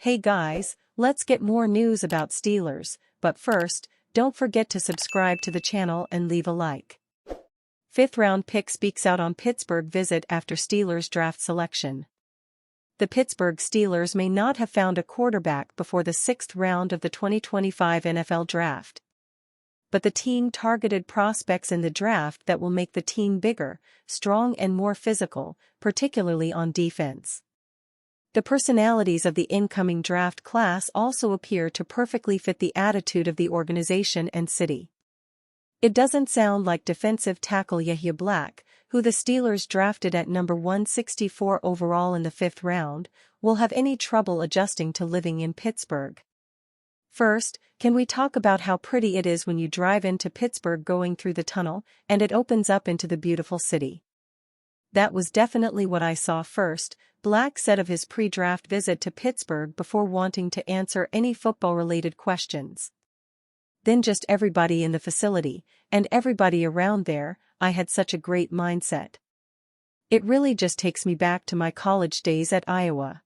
Hey guys, let's get more news about Steelers, but first, don't forget to subscribe to the channel and leave a like. Fifth round pick speaks out on Pittsburgh visit after Steelers draft selection. The Pittsburgh Steelers may not have found a quarterback before the 6th round of the 2025 NFL Draft. But the team targeted prospects in the draft that will make the team bigger, strong and more physical, particularly on defense. The personalities of the incoming draft class also appear to perfectly fit the attitude of the organization and city. It doesn't sound like defensive tackle Yahya Black, who the Steelers drafted at number 164 overall in the 5th round, will have any trouble adjusting to living in Pittsburgh. First, can we talk about how pretty it is when you drive into Pittsburgh going through the tunnel, and it opens up into the beautiful city? That was definitely what I saw first, Black said of his pre-draft visit to Pittsburgh before wanting to answer any football-related questions. Then just everybody in the facility, and everybody around there, I had such a great mindset. It really just takes me back to my college days at Iowa.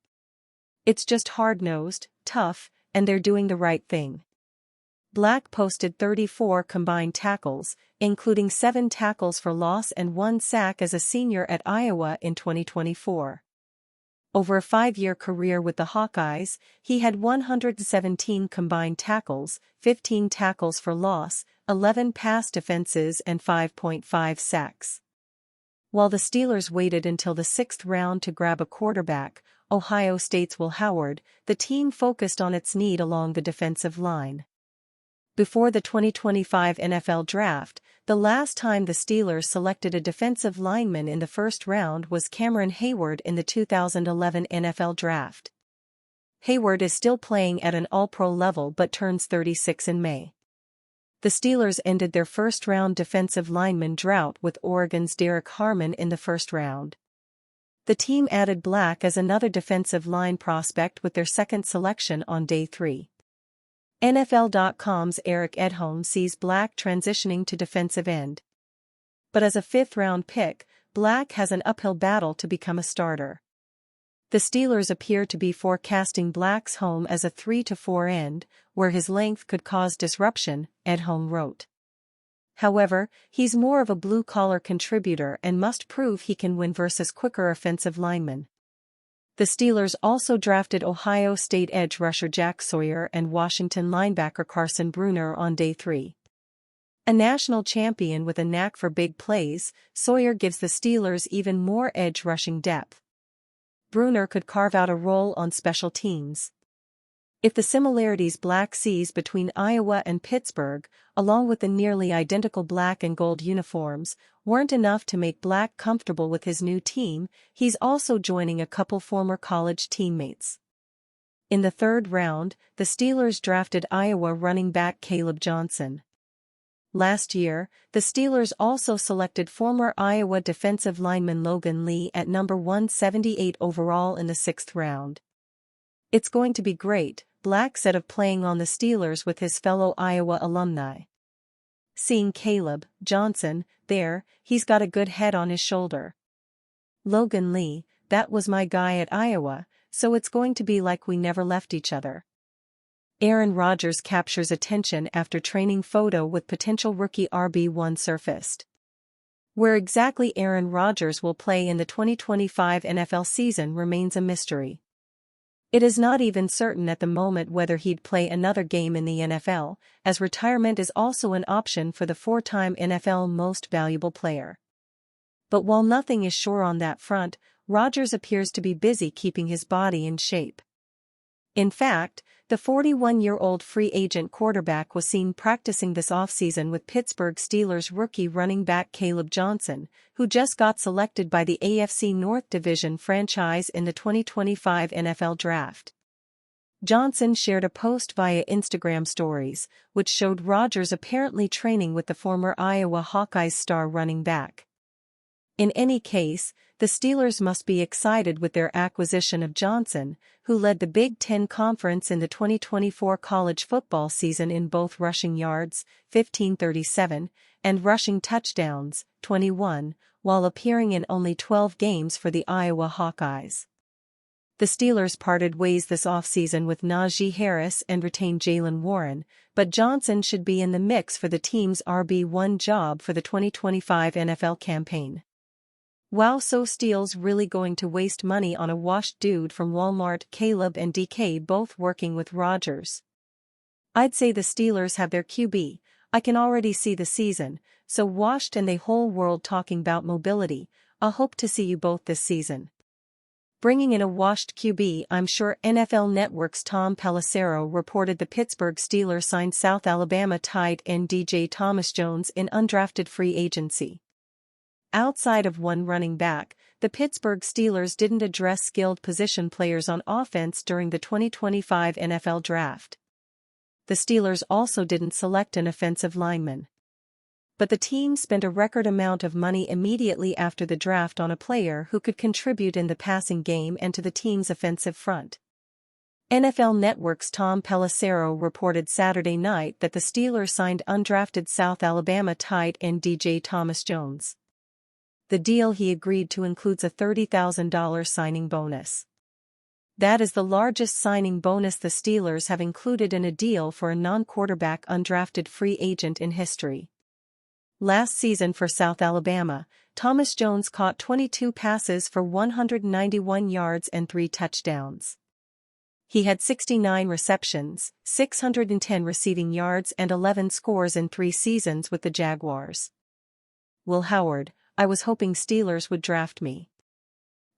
It's just hard-nosed, tough, and they're doing the right thing. Black posted 34 combined tackles, including 7 tackles for loss and 1 sack as a senior at Iowa in 2024. Over a 5-year career with the Hawkeyes, he had 117 combined tackles, 15 tackles for loss, 11 pass defenses and 5.5 sacks. While the Steelers waited until the 6th round to grab a quarterback, Ohio State's Will Howard, the team focused on its need along the defensive line. Before the 2025 NFL Draft, the last time the Steelers selected a defensive lineman in the 1st round was Cameron Heyward in the 2011 NFL Draft. Heyward is still playing at an all-pro level but turns 36 in May. The Steelers ended their 1st-round defensive lineman drought with Oregon's Derek Harmon in the 1st round. The team added Black as another defensive line prospect with their 2nd selection on day 3. NFL.com's Eric Edholm sees Black transitioning to defensive end. But as a 5th-round pick, Black has an uphill battle to become a starter. The Steelers appear to be forecasting Black's home as a 3-4 end, where his length could cause disruption, Edholm wrote. However, he's more of a blue-collar contributor and must prove he can win versus quicker offensive linemen. The Steelers also drafted Ohio State edge rusher Jack Sawyer and Washington linebacker Carson Bruner on day 3. A national champion with a knack for big plays, Sawyer gives the Steelers even more edge rushing depth. Bruner could carve out a role on special teams. If the similarities Black sees between Iowa and Pittsburgh, along with the nearly identical black and gold uniforms, weren't enough to make Black comfortable with his new team, he's also joining a couple former college teammates. In the 3rd round, the Steelers drafted Iowa running back Caleb Johnson. Last year, the Steelers also selected former Iowa defensive lineman Logan Lee at number 178 overall in the 6th round. It's going to be great, Black said of playing on the Steelers with his fellow Iowa alumni. Seeing Caleb Johnson there, he's got a good head on his shoulder. Logan Lee, that was my guy at Iowa, so it's going to be like we never left each other. Aaron Rodgers captures attention after training photo with potential rookie RB1 surfaced. Where exactly Aaron Rodgers will play in the 2025 NFL season remains a mystery. It is not even certain at the moment whether he'd play another game in the NFL, as retirement is also an option for the 4-time NFL Most Valuable Player. But while nothing is sure on that front, Rodgers appears to be busy keeping his body in shape. In fact, the 41-year-old free agent quarterback was seen practicing this offseason with Pittsburgh Steelers rookie running back Caleb Johnson, who just got selected by the AFC North Division franchise in the 2025 NFL Draft. Johnson shared a post via Instagram stories, which showed Rodgers apparently training with the former Iowa Hawkeyes star running back. In any case, the Steelers must be excited with their acquisition of Johnson, who led the Big Ten Conference in the 2024 college football season in both rushing yards, 1537, and rushing touchdowns, 21, while appearing in only 12 games for the Iowa Hawkeyes. The Steelers parted ways this offseason with Najee Harris and retained Jaylen Warren, but Johnson should be in the mix for the team's RB1 job for the 2025 NFL campaign. Wow, so Steel's really going to waste money on a washed dude from Walmart? Caleb and DK both working with Rodgers. I'd say the Steelers have their QB. I can already see the season, so washed and the whole world talking about mobility. I'll hope to see you both this season. Bringing in a washed QB, I'm sure. NFL Network's Tom Pelissero reported the Pittsburgh Steelers signed South Alabama tight end DJ Thomas Jones in undrafted free agency. Outside of one running back, the Pittsburgh Steelers didn't address skilled position players on offense during the 2025 NFL Draft. The Steelers also didn't select an offensive lineman. But the team spent a record amount of money immediately after the draft on a player who could contribute in the passing game and to the team's offensive front. NFL Network's Tom Pelissero reported Saturday night that the Steelers signed undrafted South Alabama tight end DJ Thomas Jones. The deal he agreed to includes a $30,000 signing bonus. That is the largest signing bonus the Steelers have included in a deal for a non-quarterback undrafted free agent in history. Last season for South Alabama, Thomas Jones caught 22 passes for 191 yards and 3 touchdowns. He had 69 receptions, 610 receiving yards and 11 scores in 3 seasons with the Jaguars. Will Howard, I was hoping Steelers would draft me.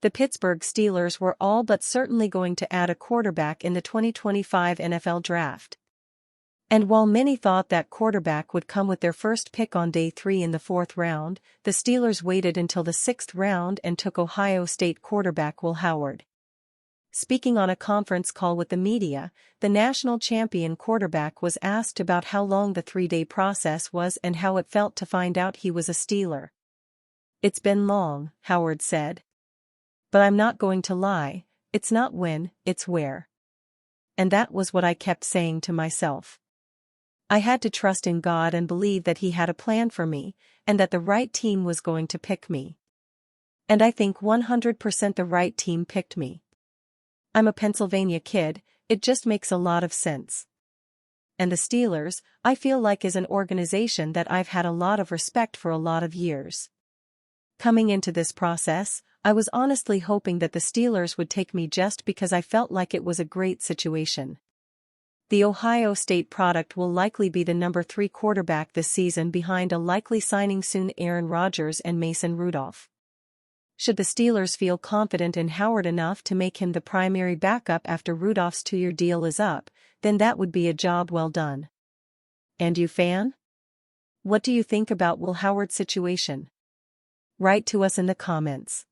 The Pittsburgh Steelers were all but certainly going to add a quarterback in the 2025 NFL Draft. And while many thought that quarterback would come with their first pick on day 3 in the 4th round, the Steelers waited until the 6th round and took Ohio State quarterback Will Howard. Speaking on a conference call with the media, the national champion quarterback was asked about how long the 3-day process was and how it felt to find out he was a Steeler. "It's been long," Howard said. "But I'm not going to lie, it's not when, it's where." And that was what I kept saying to myself. I had to trust in God and believe that He had a plan for me, and that the right team was going to pick me. And I think 100% the right team picked me. I'm a Pennsylvania kid, it just makes a lot of sense. And the Steelers, I feel like, is an organization that I've had a lot of respect for a lot of years. Coming into this process, I was honestly hoping that the Steelers would take me just because I felt like it was a great situation. The Ohio State product will likely be the number 3 quarterback this season behind a likely signing soon Aaron Rodgers and Mason Rudolph. Should the Steelers feel confident in Howard enough to make him the primary backup after Rudolph's 2-year deal is up, then that would be a job well done. And you, fan? What do you think about Will Howard's situation? Write to us in the comments.